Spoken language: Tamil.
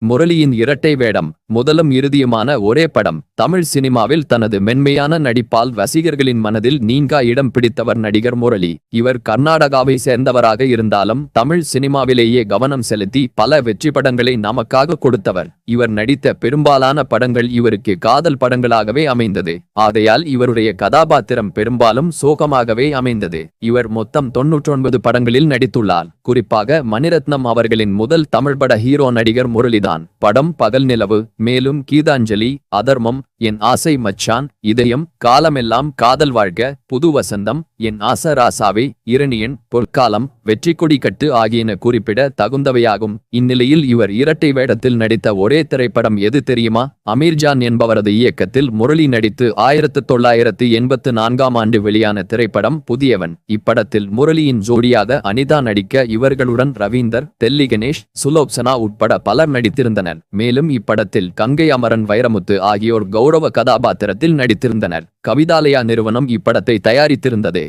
முரளியின் இரட்டை வேடம் முதலும் இறுதியுமான ஒரே படம். தமிழ் சினிமாவில் தனது மென்மையான நடிப்பால் ரசிகர்களின் மனதில் நீங்கா இடம் பிடித்தவர் நடிகர் முரளி. இவர் கர்நாடகாவை சேர்ந்தவராக இருந்தாலும் தமிழ் சினிமாவிலேயே கவனம் செலுத்தி பல வெற்றி படங்களை நமக்காக கொடுத்தவர். இவர் நடித்த பெரும்பாலான படங்கள் இவருக்கு காதல் படங்களாகவே அமைந்தது. ஆகையால் இவருடைய கதாபாத்திரம் பெரும்பாலும் சோகமாகவே அமைந்தது. இவர் மொத்தம் 99 படங்களில் நடித்துள்ளார். குறிப்பாக மணிரத்னம் அவர்களின் முதல் தமிழ் பட ஹீரோ நடிகர் முரளிதான். படம் பகல் நிலவு, மேலும் கீதாஞ்சலி, அதர்மம், என் ஆசை மச்சான், இதயம், காலமெல்லாம் காதல் வாழ்க, புது வசந்தம், என் ஆசை ராசாவே, இரணியன், பொற்காலம், வெற்றி கொடி கட்டு ஆகியன குறிப்பிட தகுந்தவையாகும். இந்நிலையில் இவர் இரட்டை வேடத்தில் நடித்த ஒரே திரைப்படம் எது தெரியுமா? அமீர்ஜான் என்பவரது இயக்கத்தில் முரளி நடித்து 1984ஆம் ஆண்டு வெளியான திரைப்படம் புதியவன். இப்படத்தில் முரளியின் ஜோடியாக அனிதா நடிக்க இவர்களுடன் ரவீந்தர், தெல்லி கணேஷ், சுலோப்சனா உட்பட பலர் நடித்திருந்தனர். மேலும் இப்படத்தில் கங்கை அமரன், வைரமுத்து ஆகியோர் கௌரவ கதாபாத்திரத்தில் நடித்திருந்தனர். கவிதாலயா நிறுவனம் இப்படத்தை தயாரித்திருந்தது.